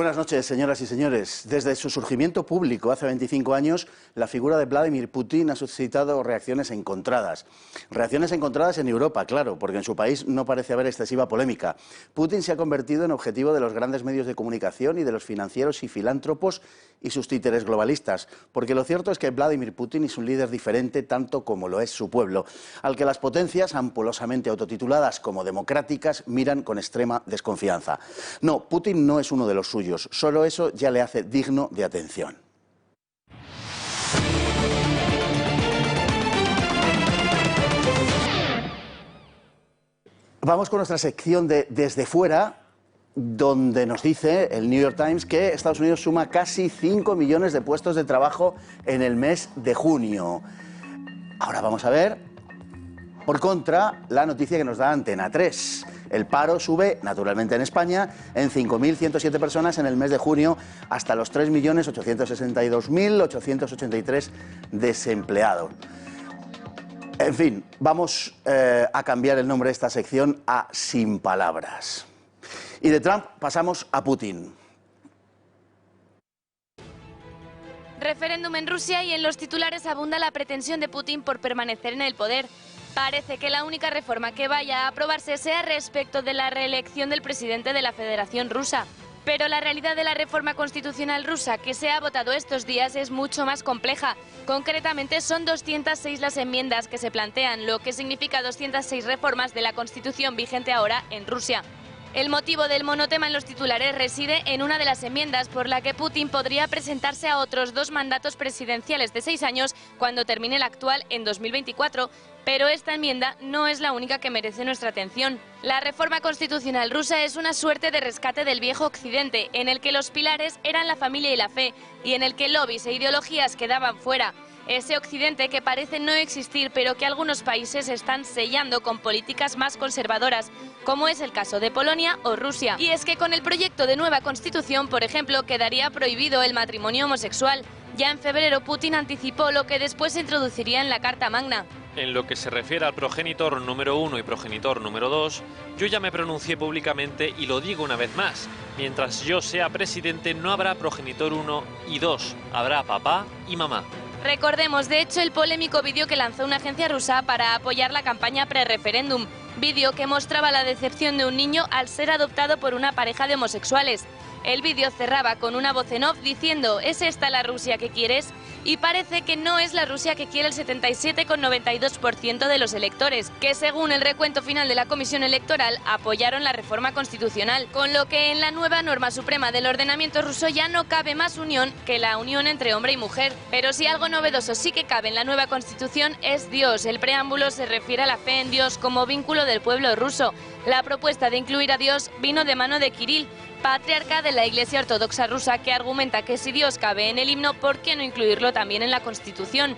Buenas noches, señoras y señores. Desde su surgimiento público hace 25 años, la figura de Vladimir Putin ha suscitado reacciones encontradas. Reacciones encontradas en Europa, claro, porque en su país no parece haber excesiva polémica. Putin se ha convertido en objetivo de los grandes medios de comunicación y de los financieros y filántropos y sus títeres globalistas, porque lo cierto es que Vladimir Putin es un líder diferente tanto como lo es su pueblo, al que las potencias, ampulosamente autotituladas como democráticas, miran con extrema desconfianza. No, Putin no es uno de los suyos, solo eso ya le hace digno de atención. Vamos con nuestra sección de Desde Fuera, donde nos dice el New York Times que Estados Unidos suma casi 5 millones de puestos de trabajo en el mes de junio. Ahora vamos a ver, por contra, la noticia que nos da Antena 3. El paro sube, naturalmente en España, en 5.107 personas en el mes de junio, hasta los 3.862.883 desempleados. En fin, vamos a cambiar el nombre de esta sección a Sin Palabras. Y de Trump pasamos a Putin. Referéndum en Rusia, y en los titulares abunda la pretensión de Putin por permanecer en el poder. Parece que la única reforma que vaya a aprobarse sea respecto de la reelección del presidente de la Federación Rusa. Pero la realidad de la reforma constitucional rusa que se ha votado estos días es mucho más compleja. Concretamente, son 206 las enmiendas que se plantean, lo que significa 206 reformas de la Constitución vigente ahora en Rusia. El motivo del monotema en los titulares reside en una de las enmiendas por la que Putin podría presentarse a otros 2 mandatos presidenciales de 6 años cuando termine el actual en 2024, pero esta enmienda no es la única que merece nuestra atención. La reforma constitucional rusa es una suerte de rescate del viejo Occidente, en el que los pilares eran la familia y la fe, y en el que lobbies e ideologías quedaban fuera. Ese Occidente que parece no existir, pero que algunos países están sellando con políticas más conservadoras, como es el caso de Polonia o Rusia. Y es que con el proyecto de nueva constitución, por ejemplo, quedaría prohibido el matrimonio homosexual. Ya en febrero Putin anticipó lo que después se introduciría en la Carta Magna. En lo que se refiere al progenitor número 1 y progenitor número 2, yo ya me pronuncié públicamente y lo digo una vez más. Mientras yo sea presidente no habrá progenitor 1 y 2, habrá papá y mamá. Recordemos, de hecho, el polémico vídeo que lanzó una agencia rusa para apoyar la campaña pre-referéndum. Vídeo que mostraba la decepción de un niño al ser adoptado por una pareja de homosexuales. El vídeo cerraba con una voz en off diciendo ¿es esta la Rusia que quieres? Y parece que no es la Rusia que quiere el 77,92% de los electores, que según el recuento final de la Comisión Electoral apoyaron la reforma constitucional, con lo que en la nueva norma suprema del ordenamiento ruso ya no cabe más unión que la unión entre hombre y mujer. Pero si algo novedoso sí que cabe en la nueva constitución es Dios. El preámbulo se refiere a la fe en Dios como vínculo del pueblo ruso. La propuesta de incluir a Dios vino de mano de Kirill, patriarca de la Iglesia Ortodoxa rusa, que argumenta que si Dios cabe en el himno, ¿por qué no incluirlo también en la Constitución?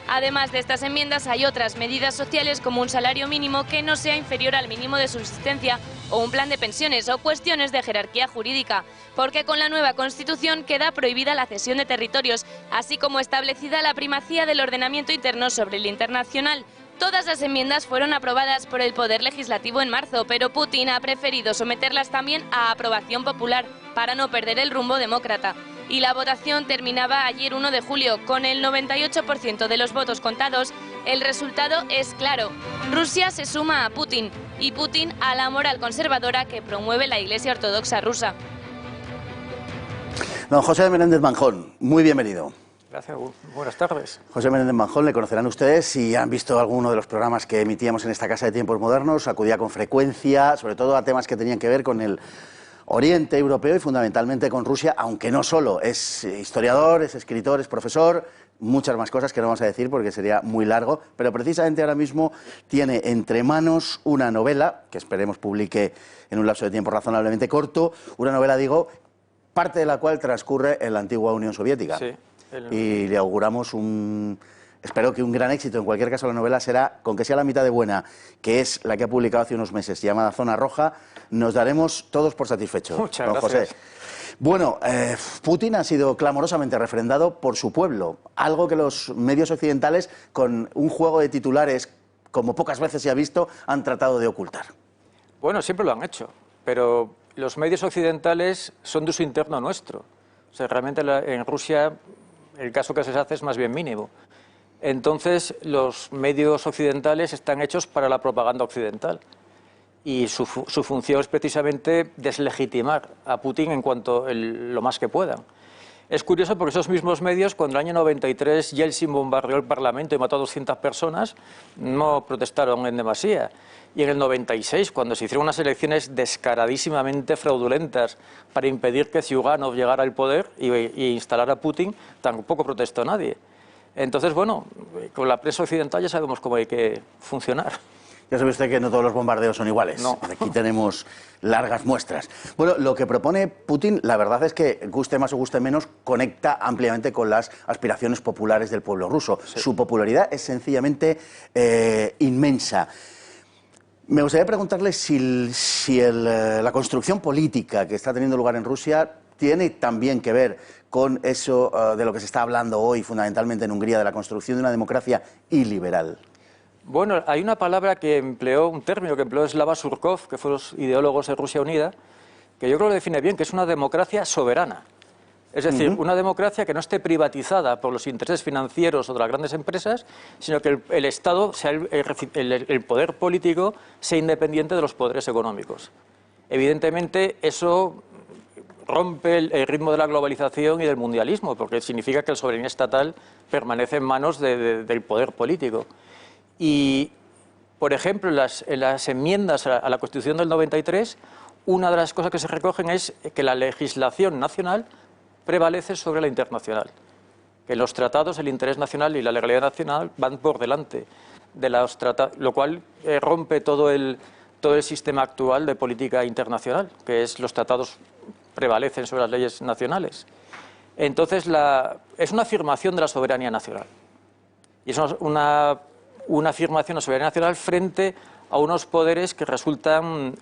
Además de estas enmiendas hay otras medidas sociales como un salario mínimo que no sea inferior al mínimo de subsistencia o un plan de pensiones o cuestiones de jerarquía jurídica, porque con la nueva Constitución queda prohibida la cesión de territorios, así como establecida la primacía del ordenamiento interno sobre el internacional. Todas las enmiendas fueron aprobadas por el Poder Legislativo en marzo, pero Putin ha preferido someterlas también a aprobación popular para no perder el rumbo demócrata. Y la votación terminaba ayer 1 de julio. Con el 98% de los votos contados, el resultado es claro. Rusia se suma a Putin y Putin a la moral conservadora que promueve la Iglesia Ortodoxa rusa. Don José Menéndez Manjón, muy bienvenido. Gracias, buenas tardes. José Menéndez Manjón, le conocerán ustedes si han visto alguno de los programas que emitíamos en esta casa de Tiempos Modernos. Acudía con frecuencia, sobre todo a temas que tenían que ver con el Oriente Europeo y fundamentalmente con Rusia, aunque no solo. Es historiador, es escritor, es profesor, muchas más cosas que no vamos a decir porque sería muy largo, pero precisamente ahora mismo tiene entre manos una novela, que esperemos publique en un lapso de tiempo razonablemente corto, una novela, digo, parte de la cual transcurre en la antigua Unión Soviética. Sí. Y le auguramos espero que un gran éxito. En cualquier caso, la novela será, con que sea la mitad de buena, que es la que ha publicado hace unos meses, llamada Zona Roja, nos daremos todos por satisfechos. Muchas don gracias. José. Bueno, Putin ha sido clamorosamente refrendado por su pueblo, algo que los medios occidentales, con un juego de titulares como pocas veces se ha visto, han tratado de ocultar. Bueno, siempre lo han hecho, pero los medios occidentales son de uso interno nuestro. O sea, realmente en Rusia el caso que se hace es más bien mínimo. Entonces, los medios occidentales están hechos para la propaganda occidental. Y su función es precisamente deslegitimar a Putin en cuanto lo más que puedan. Es curioso porque esos mismos medios, cuando en el año 93 Yeltsin bombardeó el Parlamento y mató a 200 personas, no protestaron en demasía. Y en el 96, cuando se hicieron unas elecciones descaradísimamente fraudulentas para impedir que Ziugánov llegara al poder y instalar a Putin, tampoco protestó nadie. Entonces, bueno, con la prensa occidental ya sabemos cómo hay que funcionar. Ya sabe usted que no todos los bombardeos son iguales. No. Aquí tenemos largas muestras. Bueno, lo que propone Putin, la verdad es que, guste más o guste menos, conecta ampliamente con las aspiraciones populares del pueblo ruso. Sí. Su popularidad es sencillamente inmensa. Me gustaría preguntarle si la construcción política que está teniendo lugar en Rusia tiene también que ver con eso de lo que se está hablando hoy, fundamentalmente en Hungría, de la construcción de una democracia iliberal. Bueno, hay una palabra un término que empleó Slava Surkov, que fue los ideólogos de Rusia Unida, que yo creo que lo define bien, que es una democracia soberana. Es decir, una democracia que no esté privatizada por los intereses financieros o de las grandes empresas, sino que el Estado, sea el poder político, sea independiente de los poderes económicos. Evidentemente, eso rompe el ritmo de la globalización y del mundialismo, porque significa que la soberanía estatal permanece en manos del poder político. Y, por ejemplo, en las enmiendas a la Constitución del 93, una de las cosas que se recogen es que la legislación nacional prevalece sobre la internacional. Que en los tratados el interés nacional y la legalidad nacional van por delante de los tratados, lo cual rompe todo el sistema actual de política internacional, que es los tratados prevalecen sobre las leyes nacionales. Entonces, es una afirmación de la soberanía nacional. Y es una afirmación de la soberanía nacional frente a unos poderes que resultan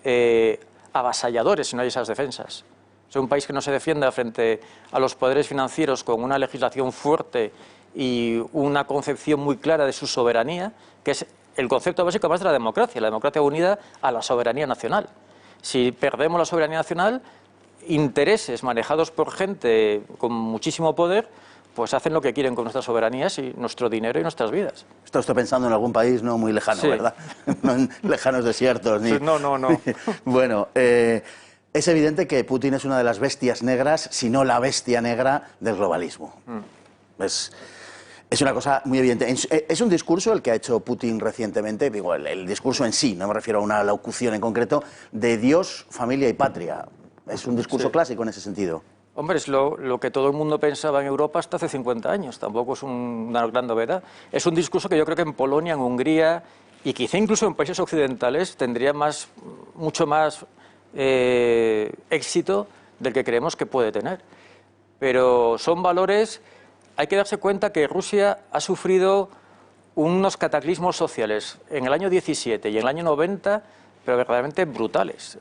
avasalladores si no hay esas defensas. Es un país que no se defienda frente a los poderes financieros con una legislación fuerte y una concepción muy clara de su soberanía, que es el concepto básico más de la democracia unida a la soberanía nacional. Si perdemos la soberanía nacional, intereses manejados por gente con muchísimo poder, pues hacen lo que quieren con nuestras soberanías y nuestro dinero y nuestras vidas. Está usted pensando en algún país no muy lejano, sí, ¿verdad? No en lejanos desiertos. Ni... No. Bueno, es evidente que Putin es una de las bestias negras, si no la bestia negra del globalismo. Es una cosa muy evidente. Es un discurso el que ha hecho Putin recientemente, digo, el discurso en sí, no me refiero a una locución en concreto, de Dios, familia y patria. Es un discurso clásico en ese sentido. Hombre, es lo que todo el mundo pensaba en Europa hasta hace 50 años, tampoco es una gran novedad. Es un discurso que yo creo que en Polonia, en Hungría y quizá incluso en países occidentales tendría mucho más éxito del que creemos que puede tener. Pero son valores, hay que darse cuenta que Rusia ha sufrido unos cataclismos sociales en el año 17 y en el año 90, pero verdaderamente brutales.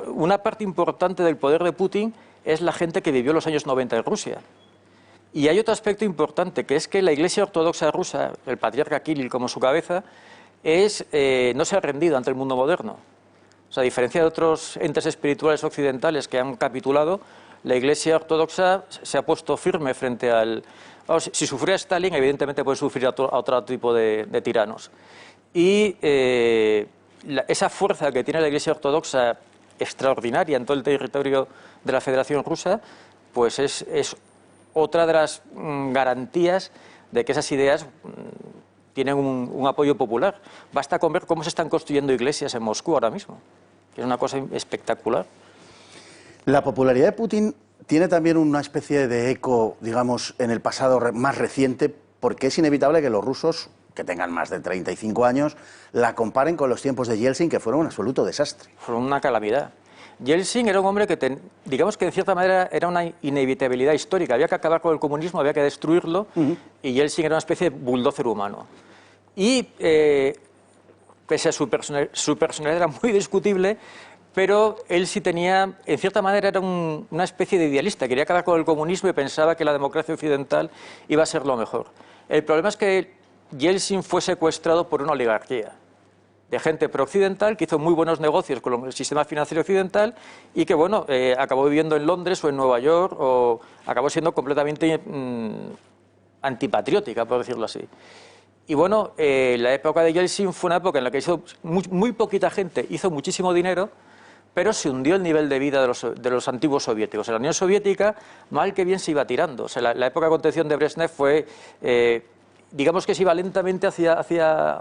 Una parte importante del poder de Putin es la gente que vivió los años 90 en Rusia. Y hay otro aspecto importante, que es que la Iglesia Ortodoxa rusa, el patriarca Kirill como su cabeza, no se ha rendido ante el mundo moderno. O sea, a diferencia de otros entes espirituales occidentales que han capitulado, la Iglesia Ortodoxa se ha puesto firme frente al... si sufría Stalin, evidentemente puede sufrir a otro tipo de tiranos. Y esa fuerza que tiene la Iglesia Ortodoxa extraordinaria en todo el territorio de la Federación Rusa, pues es otra de las garantías de que esas ideas tienen un apoyo popular. Basta con ver cómo se están construyendo iglesias en Moscú ahora mismo, que es una cosa espectacular. La popularidad de Putin tiene también una especie de eco, digamos, en el pasado más reciente, porque es inevitable que los rusos, que tengan más de 35 años, la comparen con los tiempos de Yeltsin, que fueron un absoluto desastre. Fueron una calamidad. Yeltsin era un hombre que, digamos que en cierta manera era una inevitabilidad histórica. Había que acabar con el comunismo, había que destruirlo, y Yeltsin era una especie de bulldozer humano. Y pese a su personalidad era muy discutible, pero él sí tenía, en cierta manera era una especie de idealista. Quería acabar con el comunismo y pensaba que la democracia occidental iba a ser lo mejor. El problema es que Yeltsin fue secuestrado por una oligarquía. de gente pro-occidental que hizo muy buenos negocios con el sistema financiero occidental y que, bueno, acabó viviendo en Londres o en Nueva York o acabó siendo completamente antipatriótica, por decirlo así. Y bueno, la época de Yeltsin fue una época en la que hizo muy poquita gente hizo muchísimo dinero, pero se hundió el nivel de vida de los antiguos soviéticos. En la Unión Soviética, mal que bien se iba tirando. O sea, la época de contención de Brezhnev fue, digamos que se iba lentamente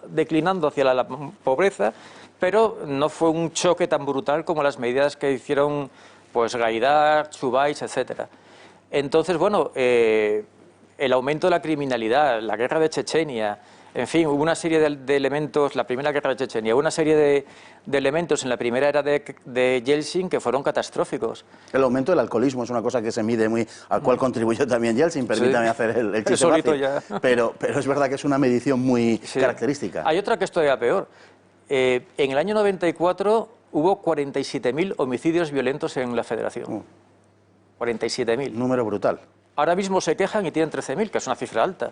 declinando hacia la pobreza, pero no fue un choque tan brutal como las medidas que hicieron pues Gaidar, Chubais, etcétera. Entonces, bueno, el aumento de la criminalidad, la guerra de Chechenia, en fin, hubo una serie de elementos, la primera guerra de Chechenia, hubo una serie de elementos en la primera era de Yeltsin que fueron catastróficos. El aumento del alcoholismo es una cosa que se mide muy, al cual contribuyó también Yeltsin, permítame hacer el chiste fácil, ya. pero es verdad que es una medición muy característica. Hay otra que es todavía peor. En el año 94 hubo 47.000 homicidios violentos en la Federación. 47.000. Número brutal. Ahora mismo se quejan y tienen 13.000, que es una cifra alta,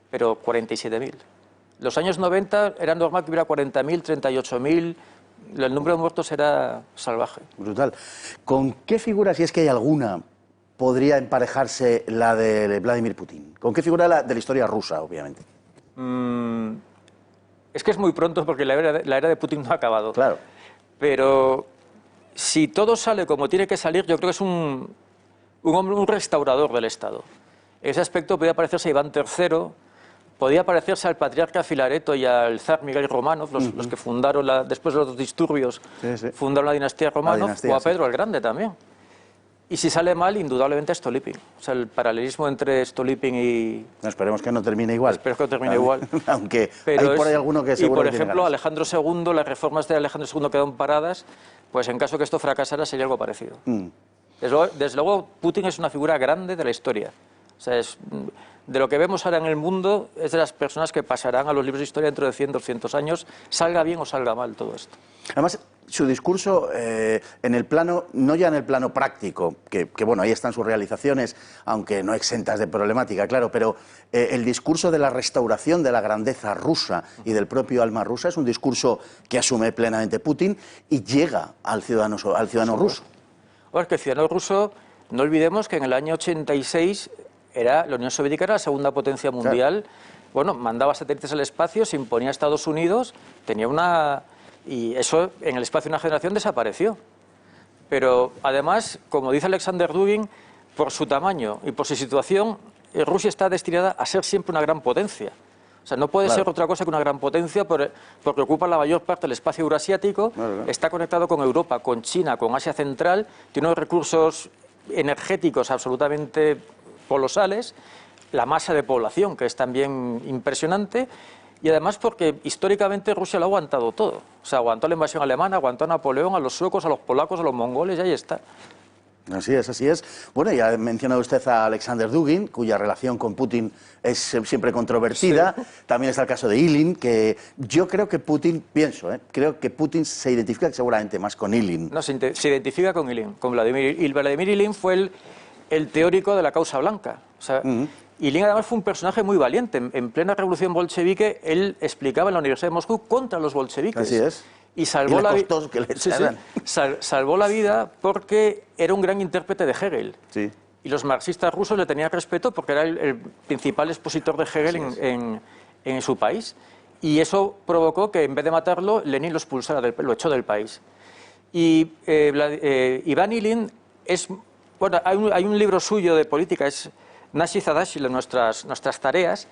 pero 47.000. Los años 90 era normal que hubiera 40.000, 38.000, el número de muertos era salvaje. Brutal. ¿Con qué figura, si es que hay alguna, podría emparejarse la de Vladimir Putin? ¿Con qué figura de la historia rusa, obviamente? Es que es muy pronto porque la era de Putin no ha acabado. Claro. Pero si todo sale como tiene que salir, yo creo que es un restaurador del Estado. En ese aspecto podría parecerse a Iván III, podía parecerse al patriarca Filareto y al zar Miguel Románov, los que fundaron, después de los disturbios, fundaron la dinastía Románov, o a Pedro el Grande también. Y si sale mal, indudablemente a Stolypin. O sea, el paralelismo entre Stolypin y... No, esperemos que no termine igual. Espero que no termine igual. Aunque hay por ahí alguno que seguro y, por que ejemplo, Alejandro II, las reformas de Alejandro II quedaron paradas, pues en caso que esto fracasara sería algo parecido. Desde luego, Putin es una figura grande de la historia. O sea, de lo que vemos ahora en el mundo, es de las personas que pasarán a los libros de historia dentro de 100, 200 años, salga bien o salga mal todo esto. Además, su discurso en el plano, no ya en el plano práctico, que bueno, ahí están sus realizaciones, aunque no exentas de problemática, claro, pero el discurso de la restauración de la grandeza rusa y del propio alma rusa es un discurso que asume plenamente Putin y llega al ciudadano ruso. Ahora, que el ciudadano ruso, no olvidemos que en el año 86 la Unión Soviética era la segunda potencia mundial. Claro. Bueno, mandaba satélites al espacio, se imponía a Estados Unidos, tenía una... Y eso en el espacio de una generación desapareció. Pero además, como dice Alexander Dugin, por su tamaño y por su situación, Rusia está destinada a ser siempre una gran potencia. O sea, no puede ser otra cosa que una gran potencia porque ocupa la mayor parte del espacio eurasiático, está conectado con Europa, con China, con Asia Central, tiene unos recursos energéticos absolutamente colosales, la masa de población, que es también impresionante, y además porque históricamente Rusia lo ha aguantado todo. O sea, aguantó la invasión alemana, aguantó a Napoleón, a los suecos, a los polacos, a los mongoles, y ahí está. Así es, así es. Bueno, ya ha mencionado usted a Alexander Dugin, cuya relación con Putin es siempre controvertida. Sí. También está el caso de Ilyin, que yo creo que Putin, creo que Putin se identifica seguramente más con Ilyin. No, se identifica con Ilyin, con Vladimir. Y Vladimir Ilyin fue el teórico de la causa blanca. O sea, Ilyin además fue un personaje muy valiente. En plena revolución bolchevique, él explicaba en la Universidad de Moscú contra los bolcheviques. Así es. Y salvó salvó la vida porque era un gran intérprete de Hegel. Sí. Y los marxistas rusos le tenían respeto porque era el principal expositor de Hegel en su país. Y eso provocó que en vez de matarlo, Lenin lo expulsara, lo echó del país. Y Iván Ilyin es... Bueno, hay un libro suyo de política, es Nashi Zadashil, nuestras tareas,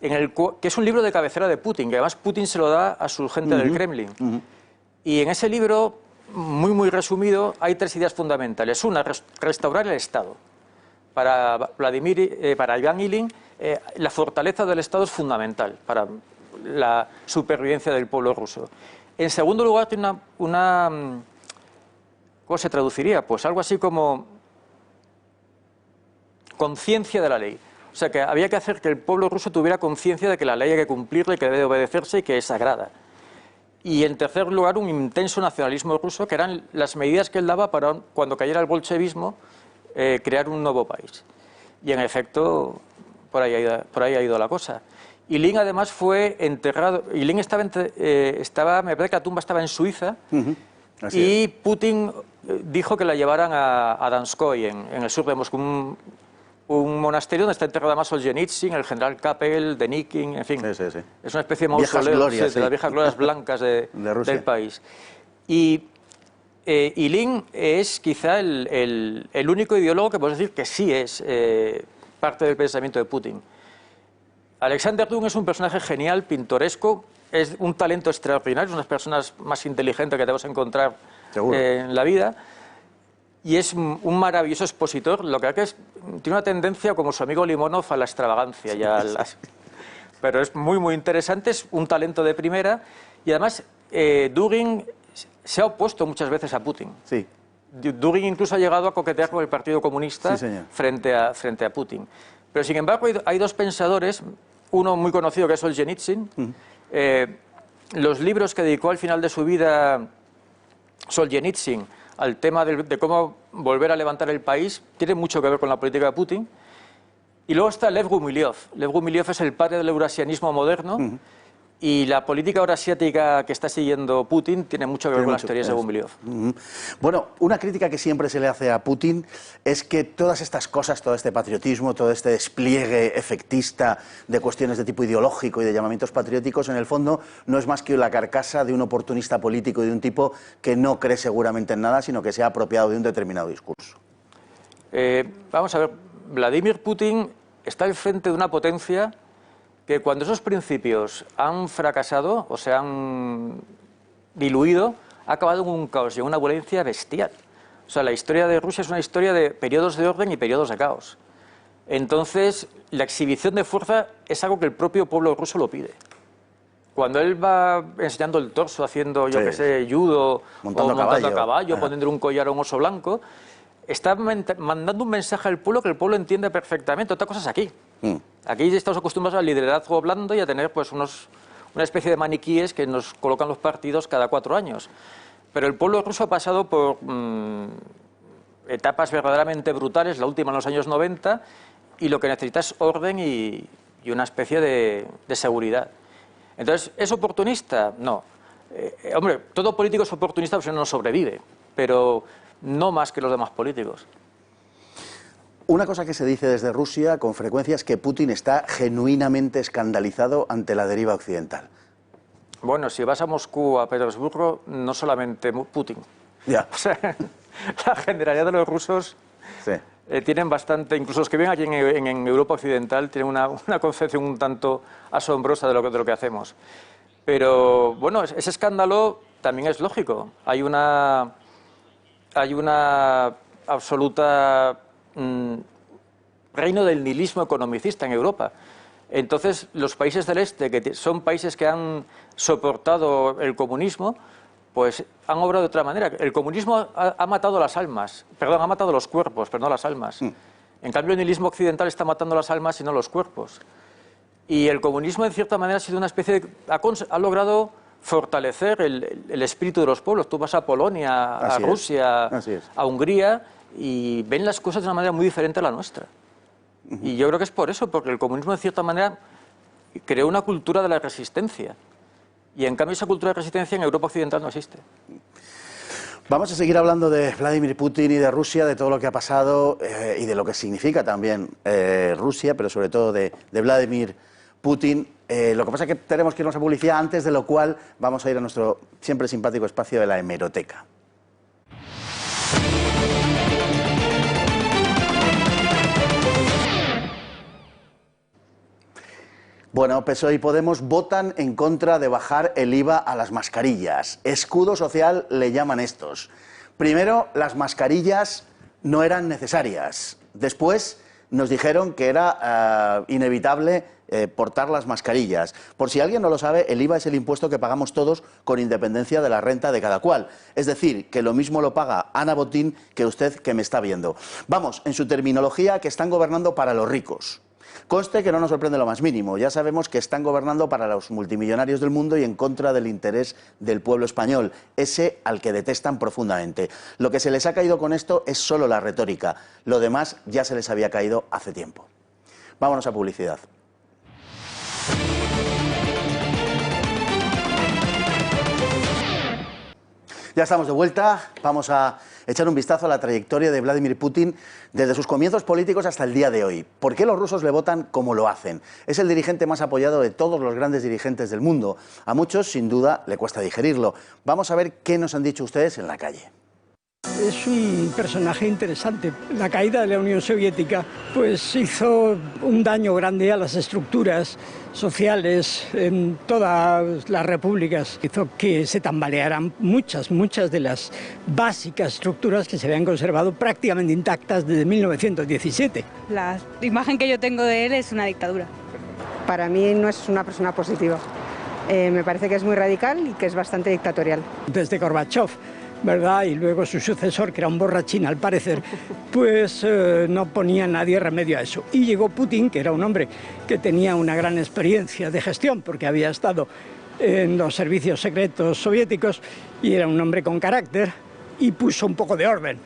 que es un libro de cabecera de Putin, que además Putin se lo da a su gente del Kremlin. Y en ese libro, muy resumido, hay tres ideas fundamentales. Una, restaurar el Estado. Para Iván Ilyin, la fortaleza del Estado es fundamental para la supervivencia del pueblo ruso. En segundo lugar, tiene ¿cómo se traduciría? Pues algo así como conciencia de la ley. O sea, que había que hacer que el pueblo ruso tuviera conciencia de que la ley hay que cumplirla y que debe obedecerse y que es sagrada. Y en tercer lugar, un intenso nacionalismo ruso, que eran las medidas que él daba para, cuando cayera el bolchevismo, crear un nuevo país. Y en efecto, por ahí ha ido la cosa. Ilín además fue enterrado, Ilín estaba, me parece que la tumba estaba en Suiza, y Putin dijo que la llevaran a Donskoy, en el sur de Moscú, un monasterio donde está enterrado además Solzhenitsyn, el general Kapel, Denikin, en fin. Sí. Es una especie de mausoleo de las viejas glorias blancas del país. Y Ilín es quizá el único ideólogo que podemos decir que sí es parte del pensamiento de Putin. Alexander Dugin es un personaje genial, pintoresco, es un talento extraordinario, es una de las personas más inteligentes que te vas a encontrar en la vida. Y es un maravilloso expositor, lo que hace es, tiene una tendencia, como su amigo Limonov, a la extravagancia. Pero es muy interesante, es un talento de primera, y además Dugin se ha opuesto muchas veces a Putin. Sí. Dugin incluso ha llegado a coquetear con el Partido Comunista frente a Putin. Pero sin embargo hay dos pensadores, uno muy conocido que es Solzhenitsyn. Los libros que dedicó al final de su vida Solzhenitsyn al tema de cómo volver a levantar el país tiene mucho que ver con la política de Putin. Y luego está Lev Gumilyov. Lev Gumilyov es el padre del eurasianismo moderno. Y la política eurasiática que está siguiendo Putin tiene mucho que ver con las teorías de Gumilyov. Bueno, una crítica que siempre se le hace a Putin es que todas estas cosas, todo este patriotismo, todo este despliegue efectista de cuestiones de tipo ideológico y de llamamientos patrióticos, en el fondo no es más que la carcasa de un oportunista político y de un tipo que no cree seguramente en nada, sino que se ha apropiado de un determinado discurso. Vamos a ver, Vladimir Putin está al frente de una potencia que cuando esos principios han fracasado o se han diluido, ha acabado en un caos y en una violencia bestial. O sea, la historia de Rusia es una historia de periodos de orden y periodos de caos. Entonces, la exhibición de fuerza es algo que el propio pueblo ruso lo pide. Cuando él va enseñando el torso, haciendo, yo qué sé, judo, montando a caballo, poniéndole un collar a un oso blanco, está mandando un mensaje al pueblo que el pueblo entiende perfectamente. Otra cosa es aquí. Aquí estamos acostumbrados al liderazgo blando y a tener pues una especie de maniquíes que nos colocan los partidos cada 4 años. Pero el pueblo ruso ha pasado por etapas verdaderamente brutales, la última en los años 90, y lo que necesita es orden y una especie de seguridad. Entonces, ¿es oportunista? No. Hombre, todo político es oportunista porque si no sobrevive, pero no más que los demás políticos. Una cosa que se dice desde Rusia con frecuencia es que Putin está genuinamente escandalizado ante la deriva occidental. Bueno, si vas a Moscú o a Petersburgo, no solamente Putin. Ya. O sea, la generalidad de los rusos tienen bastante, incluso los que viven aquí en Europa occidental, tienen una concepción un tanto asombrosa de lo que hacemos. Pero, bueno, ese escándalo también es lógico. Hay una absoluta reino del nihilismo economicista en Europa. Entonces, los países del este, que son países que han soportado el comunismo, pues han obrado de otra manera. El comunismo ha matado las almas, ha matado los cuerpos, pero no las almas. En cambio, el nihilismo occidental está matando las almas y no los cuerpos. Y el comunismo, en cierta manera, ha sido una especie de... ha logrado fortalecer el espíritu de los pueblos. Tú vas a Polonia, a Rusia, a Hungría, y ven las cosas de una manera muy diferente a la nuestra. Y yo creo que es por eso, porque el comunismo, de cierta manera, creó una cultura de la resistencia. Y en cambio esa cultura de resistencia en Europa occidental no existe. Vamos a seguir hablando de Vladimir Putin y de Rusia, de todo lo que ha pasado y de lo que significa también Rusia, pero sobre todo de Vladimir Putin. Lo que pasa es que tenemos que irnos a publicidad, antes de lo cual vamos a ir a nuestro siempre simpático espacio de la hemeroteca. Bueno, PSOE y Podemos votan en contra de bajar el IVA a las mascarillas. Escudo social le llaman estos. Primero, las mascarillas no eran necesarias. Después, nos dijeron que era inevitable portar las mascarillas. Por si alguien no lo sabe, el IVA es el impuesto que pagamos todos con independencia de la renta de cada cual. Es decir, que lo mismo lo paga Ana Botín que usted que me está viendo. Vamos, en su terminología, que están gobernando para los ricos. Conste que no nos sorprende lo más mínimo, ya sabemos que están gobernando para los multimillonarios del mundo y en contra del interés del pueblo español, ese al que detestan profundamente. Lo que se les ha caído con esto es solo la retórica, lo demás ya se les había caído hace tiempo. Vámonos a publicidad. Ya estamos de vuelta, vamos a echar un vistazo a la trayectoria de Vladimir Putin desde sus comienzos políticos hasta el día de hoy. ¿Por qué los rusos le votan como lo hacen? Es el dirigente más apoyado de todos los grandes dirigentes del mundo. A muchos, sin duda, le cuesta digerirlo. Vamos a ver qué nos han dicho ustedes en la calle. Es un personaje interesante. La caída de la Unión Soviética pues hizo un daño grande a las estructuras sociales en todas las repúblicas. Hizo que se tambalearan muchas de las básicas estructuras que se habían conservado prácticamente intactas desde 1917. La imagen que yo tengo de él es una dictadura. Para mí no es una persona positiva. Me parece que es muy radical y que es bastante dictatorial. Desde Gorbachev, ¿verdad? Y luego su sucesor, que era un borrachín al parecer, pues no ponía nadie remedio a eso. Y llegó Putin, que era un hombre que tenía una gran experiencia de gestión, porque había estado en los servicios secretos soviéticos y era un hombre con carácter, y puso un poco de orden.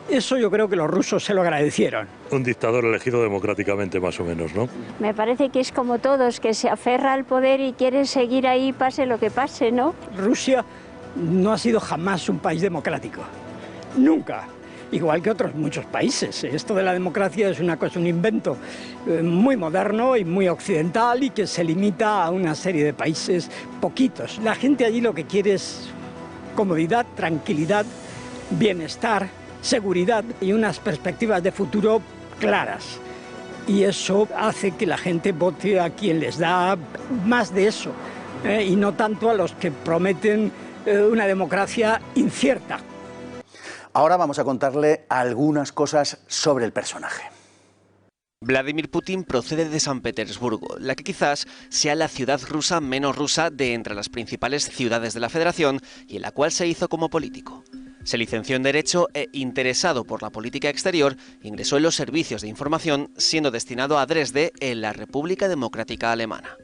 Eso yo creo que los rusos se lo agradecieron. Un dictador elegido democráticamente, más o menos, ¿no? Me parece que es como todos, que se aferra al poder y quiere seguir ahí pase lo que pase, ¿no? Rusia no ha sido jamás un país democrático, nunca, igual que otros muchos países. Esto de la democracia es una cosa, un invento muy moderno y muy occidental y que se limita a una serie de países poquitos. La gente allí lo que quiere es comodidad, tranquilidad, bienestar, seguridad y unas perspectivas de futuro claras. Y eso hace que la gente vote a quien les da más de eso, y no tanto a los que prometen una democracia incierta. Ahora vamos a contarle algunas cosas sobre el personaje. Vladimir Putin procede de San Petersburgo, la que quizás sea la ciudad rusa menos rusa de entre las principales ciudades de la Federación y en la cual se hizo como político. Se licenció en Derecho e, interesado por la política exterior, ingresó en los servicios de información, siendo destinado a Dresde, en la República Democrática Alemana.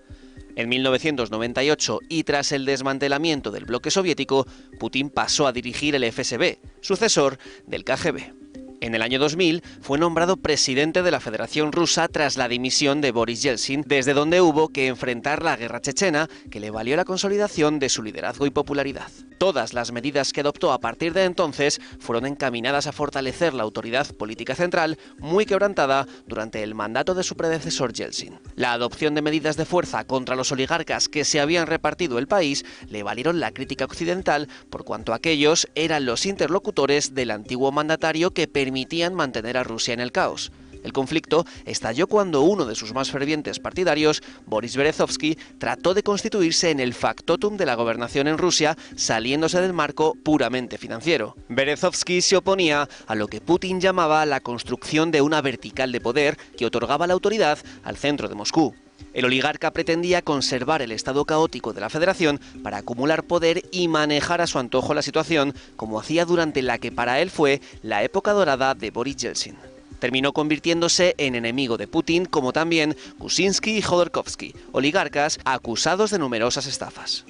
En 1998, y tras el desmantelamiento del bloque soviético, Putin pasó a dirigir el FSB, sucesor del KGB. En el año 2000 fue nombrado presidente de la Federación Rusa tras la dimisión de Boris Yeltsin, desde donde hubo que enfrentar la guerra chechena, que le valió la consolidación de su liderazgo y popularidad. Todas las medidas que adoptó a partir de entonces fueron encaminadas a fortalecer la autoridad política central, muy quebrantada durante el mandato de su predecesor Yeltsin. La adopción de medidas de fuerza contra los oligarcas que se habían repartido el país le valieron la crítica occidental, por cuanto aquellos eran los interlocutores del antiguo mandatario que permitían mantener a Rusia en el caos. El conflicto estalló cuando uno de sus más fervientes partidarios, Boris Berezovsky, trató de constituirse en el factotum de la gobernación en Rusia, saliéndose del marco puramente financiero. Berezovsky se oponía a lo que Putin llamaba la construcción de una vertical de poder que otorgaba la autoridad al centro de Moscú. El oligarca pretendía conservar el estado caótico de la Federación para acumular poder y manejar a su antojo la situación, como hacía durante la que para él fue la época dorada de Boris Yeltsin. Terminó convirtiéndose en enemigo de Putin, como también Kuczynski y Jodorkovsky, oligarcas acusados de numerosas estafas.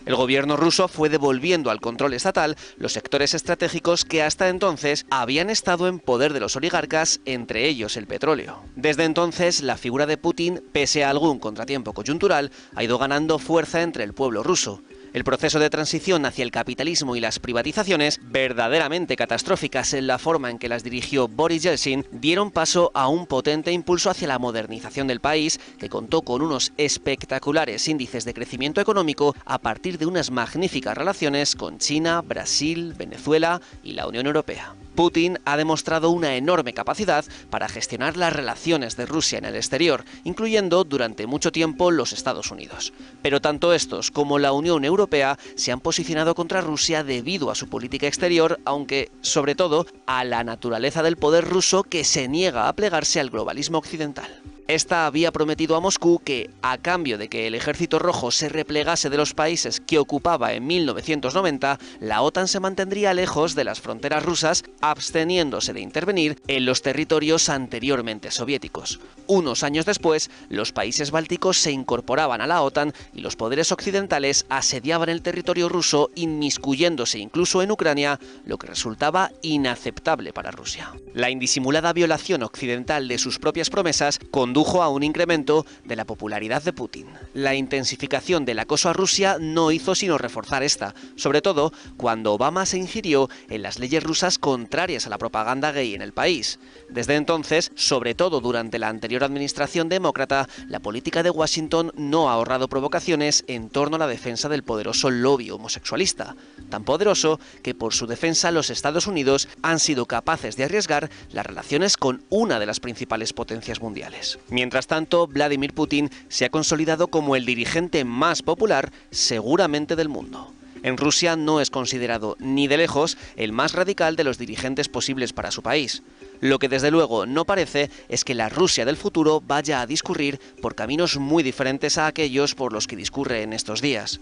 El gobierno ruso fue devolviendo al control estatal los sectores estratégicos que hasta entonces habían estado en poder de los oligarcas, entre ellos el petróleo. Desde entonces, la figura de Putin, pese a algún contratiempo coyuntural, ha ido ganando fuerza entre el pueblo ruso. El proceso de transición hacia el capitalismo y las privatizaciones, verdaderamente catastróficas en la forma en que las dirigió Boris Yeltsin, dieron paso a un potente impulso hacia la modernización del país, que contó con unos espectaculares índices de crecimiento económico a partir de unas magníficas relaciones con China, Brasil, Venezuela y la Unión Europea. Putin ha demostrado una enorme capacidad para gestionar las relaciones de Rusia en el exterior, incluyendo durante mucho tiempo los Estados Unidos. Pero tanto estos como la Unión Europea se han posicionado contra Rusia debido a su política exterior, aunque, sobre todo, a la naturaleza del poder ruso que se niega a plegarse al globalismo occidental. Esta había prometido a Moscú que, a cambio de que el Ejército Rojo se replegase de los países que ocupaba en 1990, la OTAN se mantendría lejos de las fronteras rusas, absteniéndose de intervenir en los territorios anteriormente soviéticos. Unos años después, los países bálticos se incorporaban a la OTAN y los poderes occidentales asediaban el territorio ruso, inmiscuyéndose incluso en Ucrania, lo que resultaba inaceptable para Rusia. La indisimulada violación occidental de sus propias promesas condujo condujo a un incremento de la popularidad de Putin. La intensificación del acoso a Rusia no hizo sino reforzar esta, sobre todo cuando Obama se ingirió en las leyes rusas contrarias a la propaganda gay en el país. Desde entonces, sobre todo durante la anterior administración demócrata, la política de Washington no ha ahorrado provocaciones en torno a la defensa del poderoso lobby homosexualista, tan poderoso que por su defensa los Estados Unidos han sido capaces de arriesgar las relaciones con una de las principales potencias mundiales. Mientras tanto, Vladimir Putin se ha consolidado como el dirigente más popular seguramente del mundo. En Rusia no es considerado ni de lejos el más radical de los dirigentes posibles para su país. Lo que desde luego no parece es que la Rusia del futuro vaya a discurrir por caminos muy diferentes a aquellos por los que discurre en estos días.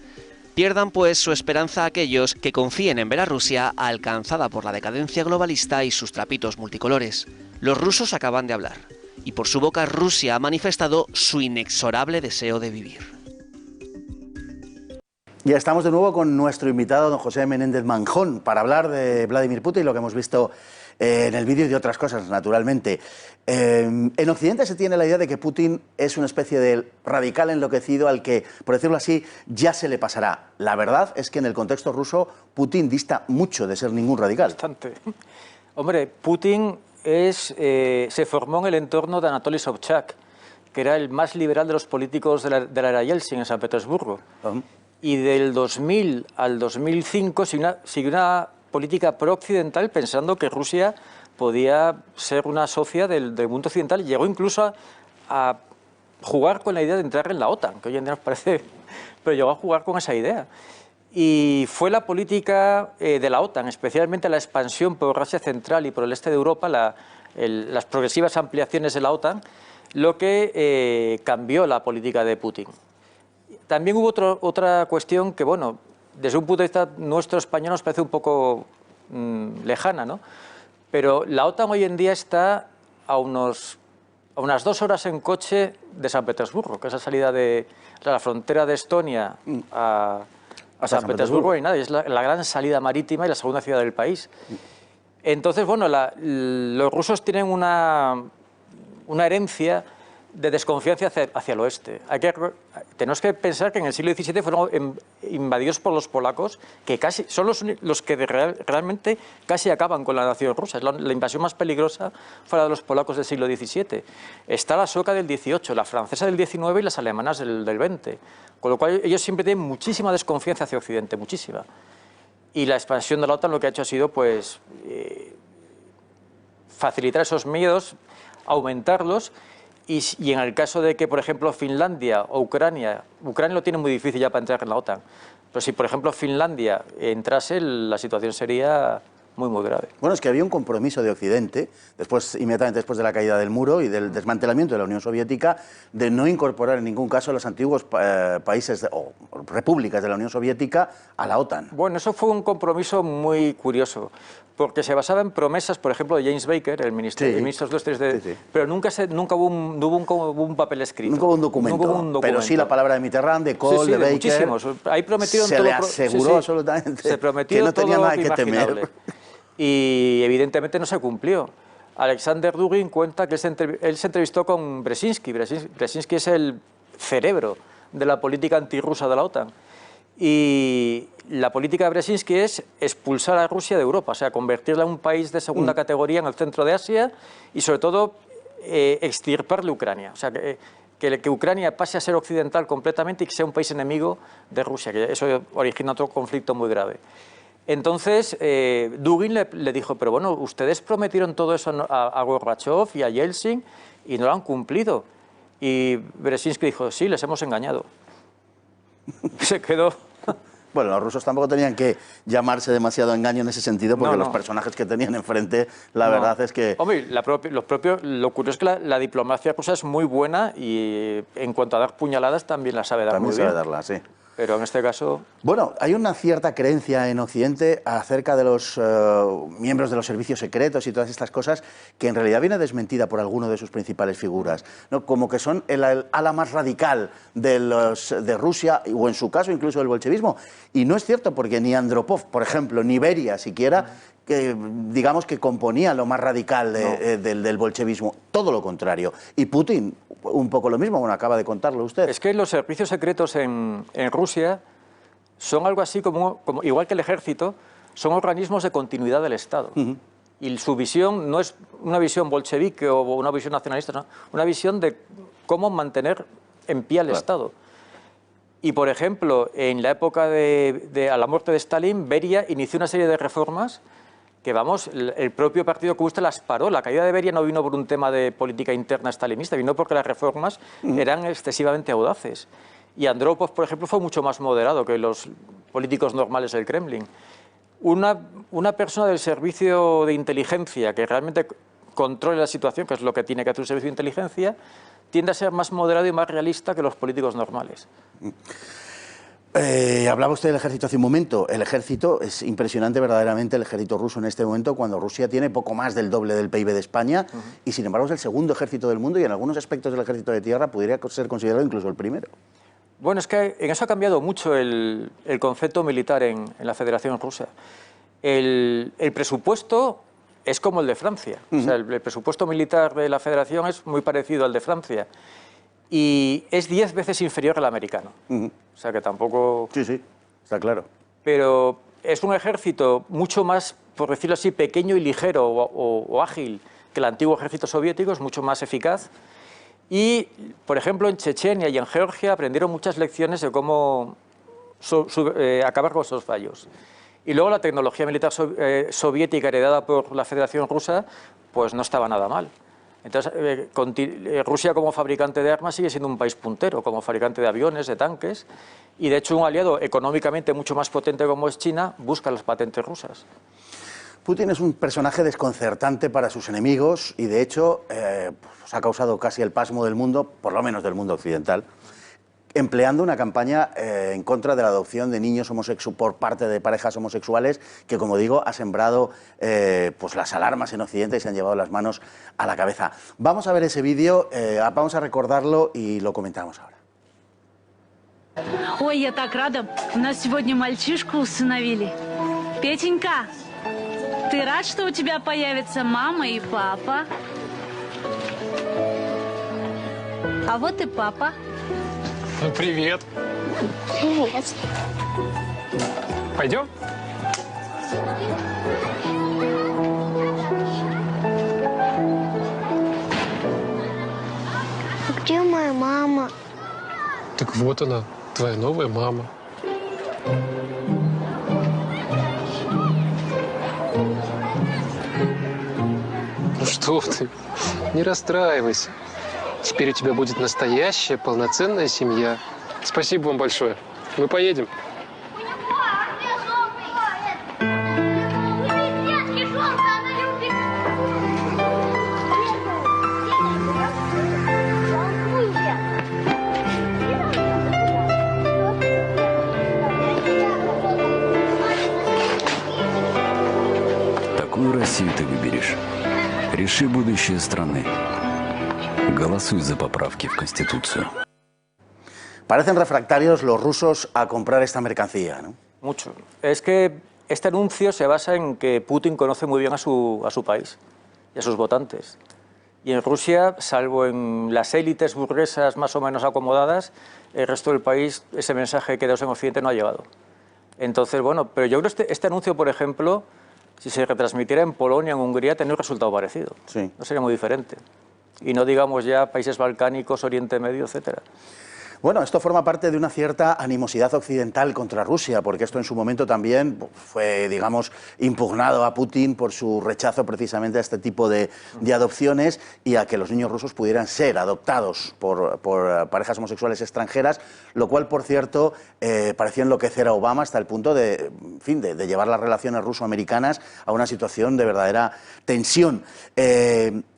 Pierdan pues su esperanza aquellos que confíen en ver a Rusia alcanzada por la decadencia globalista y sus trapitos multicolores. Los rusos acaban de hablar, y por su boca Rusia ha manifestado su inexorable deseo de vivir. Ya estamos de nuevo con nuestro invitado, don José Menéndez Manjón, para hablar de Vladimir Putin, lo que hemos visto en el vídeo y de otras cosas, naturalmente. En Occidente se tiene la idea de que Putin es una especie de radical enloquecido al que, por decirlo así, ya se le pasará. La verdad es que en el contexto ruso, Putin dista mucho de ser ningún radical. Bastante. Hombre, Putin se formó en el entorno de Anatoly Sobchak, que era el más liberal de los políticos de la era Yeltsin en San Petersburgo. Y del 2000 al 2005 siguió una política pro-occidental pensando que Rusia podía ser una socia del mundo occidental. Llegó incluso a jugar con la idea de entrar en la OTAN, que hoy en día nos parece, pero llegó a jugar con esa idea. Y fue la política de la OTAN, especialmente la expansión por Asia Central y por el este de Europa, las progresivas ampliaciones de la OTAN, lo que cambió la política de Putin. También hubo otra cuestión que, bueno, desde un punto de vista nuestro español nos parece un poco lejana, ¿no? Pero la OTAN hoy en día está a unas 2 horas en coche de San Petersburgo, que es la salida de la frontera de Estonia a San Petersburgo y nada, y es la gran salida marítima y la segunda ciudad del país. Entonces, bueno, los rusos tienen una herencia de desconfianza hacia el oeste. Tenemos que pensar que en el siglo XVII fueron invadidos por los polacos, que casi son los que realmente casi acaban con la nación rusa. La invasión más peligrosa fue la de los polacos del siglo XVII. Está la sueca del XVIII, la francesa del XIX y las alemanas del XX. Con lo cual ellos siempre tienen muchísima desconfianza hacia Occidente, muchísima. Y la expansión de la OTAN lo que ha hecho ha sido pues, facilitar esos miedos, aumentarlos. Y en el caso de que, por ejemplo, Finlandia o Ucrania lo tiene muy difícil ya para entrar en la OTAN, pero si, por ejemplo, Finlandia entrase, la situación sería muy, muy grave. Bueno, es que había un compromiso de Occidente, inmediatamente después de la caída del muro y del desmantelamiento de la Unión Soviética, de no incorporar en ningún caso a los antiguos países o repúblicas de la Unión Soviética a la OTAN. Bueno, eso fue un compromiso muy curioso, porque se basaba en promesas, por ejemplo, de James Baker, el ministro de Exteriores, pero nunca hubo un papel escrito. Nunca hubo un documento, pero sí la palabra de Mitterrand, de Kohl, de Baker. Muchísimos. Ahí prometieron se le aseguró absolutamente se prometió que no tenía todo nada que temer. Y evidentemente no se cumplió. Alexander Dugin cuenta que él se entrevistó con Brzezinski. Brzezinski es el cerebro de la política antirrusa de la OTAN. Y la política de Brzezinski es expulsar a Rusia de Europa, o sea, convertirla en un país de segunda categoría en el centro de Asia y, sobre todo, extirparle Ucrania. O sea, que Ucrania pase a ser occidental completamente y que sea un país enemigo de Rusia, que eso origina otro conflicto muy grave. Entonces, Dugin le dijo, pero bueno, ustedes prometieron todo eso a Gorbachev y a Yeltsin y no lo han cumplido. Y Brzezinski dijo, sí, les hemos engañado. Se quedó. Bueno, los rusos tampoco tenían que llamarse demasiado engaño en ese sentido, porque los personajes que tenían enfrente, la verdad es que... Hombre, lo curioso es que la diplomacia rusa es muy buena y en cuanto a dar puñaladas también la sabe dar muy bien. También sabe darla, sí. Pero en este caso... Bueno, hay una cierta creencia en Occidente acerca de los miembros de los servicios secretos y todas estas cosas que en realidad viene desmentida por alguno de sus principales figuras, ¿no? Como que son el ala más radical de Rusia, o en su caso incluso del bolchevismo. Y no es cierto, porque ni Andropov, por ejemplo, ni Beria siquiera, digamos que componía lo más radical del bolchevismo. Todo lo contrario. Y Putin un poco lo mismo, bueno, acaba de contarlo usted. Es que los servicios secretos en Rusia son algo así como, igual que el ejército, son organismos de continuidad del Estado. Y su visión no es una visión bolchevique o una visión nacionalista, no, una visión de cómo mantener en pie al Estado. Y, por ejemplo, en la época a la muerte de Stalin, Beria inició una serie de reformas que, vamos, el propio Partido Comunista las paró. La caída de Beria no vino por un tema de política interna stalinista, vino porque las reformas eran excesivamente audaces. Y Andropov, por ejemplo, fue mucho más moderado que los políticos normales del Kremlin. Una persona del servicio de inteligencia que realmente controle la situación, que es lo que tiene que hacer un servicio de inteligencia, tiende a ser más moderado y más realista que los políticos normales. Hablaba usted del ejército hace un momento. El ejército, es impresionante verdaderamente el ejército ruso en este momento, cuando Rusia tiene poco más del doble del PIB de España y sin embargo es el segundo ejército del mundo y en algunos aspectos del ejército de tierra podría ser considerado incluso el primero. Bueno, es que en eso ha cambiado mucho el concepto militar en la Federación Rusa. El presupuesto es como el de Francia. O sea, el presupuesto militar de la Federación es muy parecido al de Francia y es 10 veces inferior al americano. O sea que tampoco... Sí, sí, está claro. Pero es un ejército mucho más, por decirlo así, pequeño y ligero o ágil que el antiguo ejército soviético, es mucho más eficaz. Y, por ejemplo, en Chechenia y en Georgia aprendieron muchas lecciones de cómo acabar con esos fallos. Y luego la tecnología militar soviética heredada por la Federación Rusa, pues no estaba nada mal. Entonces, Rusia como fabricante de armas sigue siendo un país puntero, como fabricante de aviones, de tanques, y de hecho un aliado económicamente mucho más potente como es China busca las patentes rusas. Putin es un personaje desconcertante para sus enemigos y de hecho pues ha causado casi el pasmo del mundo, por lo menos del mundo occidental, empleando una campaña en contra de la adopción de niños por parte de parejas homosexuales que, como digo, ha sembrado pues las alarmas en Occidente y se han llevado las manos a la cabeza. Vamos a ver ese vídeo, vamos a recordarlo y lo comentamos ahora. Ой, я так рада. У нас сегодня мальчишку усыновили. Петенька, ты рад, что у тебя появятся мама и папа? А вот и папа. Привет. Привет. Пойдем? Где моя мама? Так вот она, твоя новая мама. Ну что ты, не расстраивайся. Теперь у тебя будет настоящая, полноценная семья. Спасибо вам большое. Мы поедем. Какую Россию ты выберешь? Реши будущее страны. Голосуй за поправки в Constitución. Parecen refractarios los rusos a comprar esta mercancía, ¿no? Mucho. Es que este anuncio se basa en que Putin conoce muy bien a su país y a sus votantes. Y en Rusia, salvo en las élites burguesas más o menos acomodadas, el resto del país, ese mensaje que de en Occidente no ha llegado. Entonces, bueno, pero yo creo que este anuncio, por ejemplo, si se retransmitiera en Polonia, en Hungría, tendría un resultado parecido. Sí. No sería muy diferente. Y no digamos ya países balcánicos, Oriente Medio, etcétera. Bueno, esto forma parte de una cierta animosidad occidental contra Rusia, porque esto en su momento también fue, digamos, impugnado a Putin por su rechazo precisamente a este tipo de adopciones y a que los niños rusos pudieran ser adoptados por parejas homosexuales extranjeras, lo cual, por cierto, pareció enloquecer a Obama hasta el punto de, en fin, de llevar las relaciones ruso-americanas a una situación de verdadera tensión.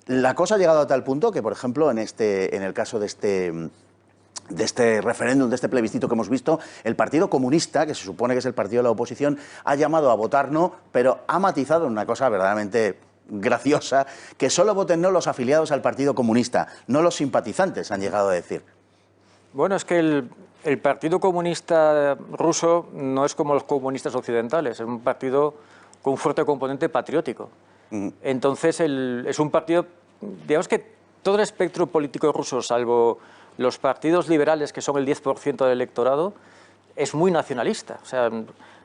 La cosa ha llegado a tal punto que, por ejemplo, en el caso de este referéndum, de este plebiscito que hemos visto, el Partido Comunista, que se supone que es el partido de la oposición, ha llamado a votar no, pero ha matizado en una cosa verdaderamente graciosa, que solo voten no los afiliados al Partido Comunista, no los simpatizantes, han llegado a decir. Bueno, es que el Partido Comunista ruso no es como los comunistas occidentales, es un partido con un fuerte componente patriótico. Entonces, es un partido, digamos que todo el espectro político ruso, salvo los partidos liberales, que son el 10% del electorado, es muy nacionalista. O sea,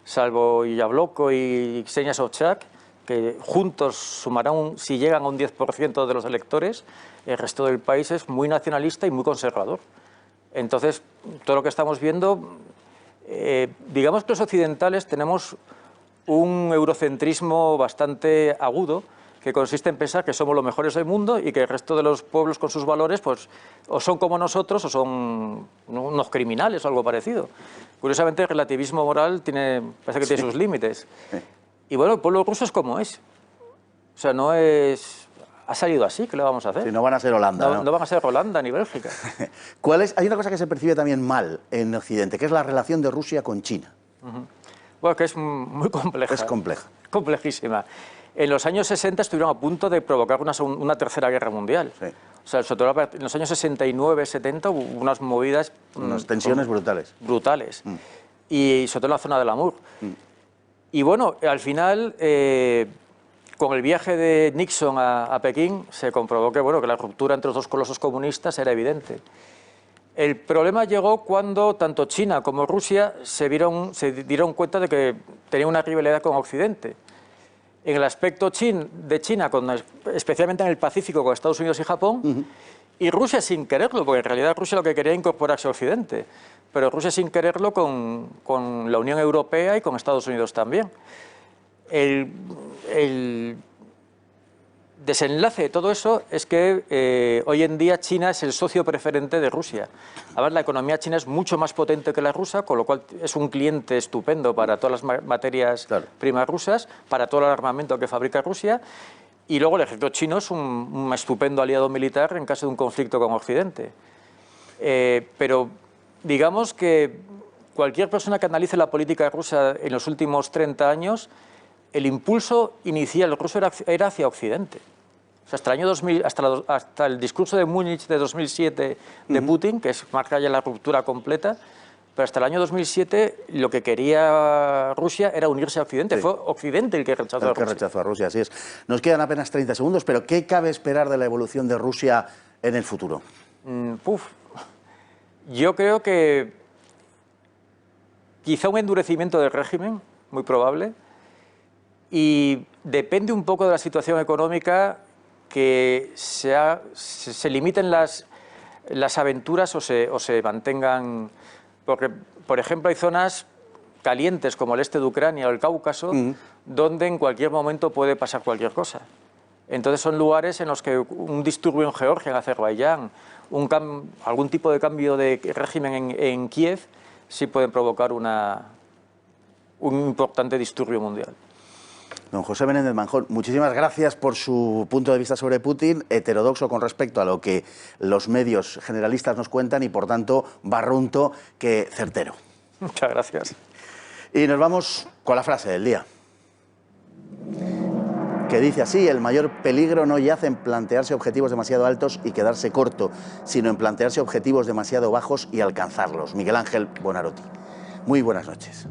salvo Yabloko y Ksenia Sobchak, que juntos sumarán, si llegan a un 10% de los electores, el resto del país es muy nacionalista y muy conservador. Entonces, todo lo que estamos viendo, digamos que los occidentales tenemos un eurocentrismo bastante agudo, que consiste en pensar que somos los mejores del mundo y que el resto de los pueblos con sus valores pues o son como nosotros o son unos criminales o algo parecido. Curiosamente, el relativismo moral parece que tiene sus límites. Y bueno, el pueblo ruso es como es. O sea, no es... Ha salido así, ¿qué le vamos a hacer? Si no van a ser Holanda, No van a ser Holanda ni Bélgica. Hay una cosa que se percibe también mal en Occidente, que es la relación de Rusia con China. Bueno, que es muy compleja. Es compleja. Complejísima. En los años 60 estuvieron a punto de provocar una tercera guerra mundial. Sí. O sea, sobre todo en los años 69-70 hubo unas movidas... Unas tensiones brutales. Brutales. Y sobre todo en la zona del Amur. Y bueno, al final, con el viaje de Nixon a Pekín, se comprobó que, bueno, que la ruptura entre los dos colosos comunistas era evidente. El problema llegó cuando tanto China como Rusia se dieron cuenta de que tenían una rivalidad con Occidente. En el aspecto de China, especialmente en el Pacífico con Estados Unidos y Japón, y Rusia sin quererlo, porque en realidad Rusia lo que quería era incorporarse a Occidente, pero Rusia sin quererlo con la Unión Europea y con Estados Unidos también. El desenlace de todo eso es que hoy en día China es el socio preferente de Rusia. Además, la economía china es mucho más potente que la rusa, con lo cual es un cliente estupendo para todas las materias primas rusas, para todo el armamento que fabrica Rusia, y luego el ejército chino es un estupendo aliado militar en caso de un conflicto con Occidente. Pero digamos que cualquier persona que analice la política rusa en los últimos 30 años, el impulso inicial ruso era hacia Occidente. O sea, hasta el año 2000, hasta el discurso de Múnich de 2007 de Putin, que marca ya la ruptura completa, pero hasta el año 2007 lo que quería Rusia era unirse a Occidente. Sí. Fue Occidente el que rechazó a Rusia. Rechazó a Rusia, así es. Nos quedan apenas 30 segundos, pero ¿qué cabe esperar de la evolución de Rusia en el futuro? Yo creo que quizá un endurecimiento del régimen, muy probable, y depende un poco de la situación económica, que se limiten las aventuras o se mantengan, porque, por ejemplo, hay zonas calientes como el este de Ucrania o el Cáucaso, donde en cualquier momento puede pasar cualquier cosa. Entonces son lugares en los que un disturbio en Georgia, en Azerbaiyán, algún tipo de cambio de régimen en Kiev, sí pueden provocar un importante disturbio mundial. Don José Menéndez Manjón, muchísimas gracias por su punto de vista sobre Putin, heterodoxo con respecto a lo que los medios generalistas nos cuentan y, por tanto, barrunto que certero. Muchas gracias. Y nos vamos con la frase del día, que dice así: el mayor peligro no yace en plantearse objetivos demasiado altos y quedarse corto, sino en plantearse objetivos demasiado bajos y alcanzarlos. Miguel Ángel Buonarroti. Muy buenas noches.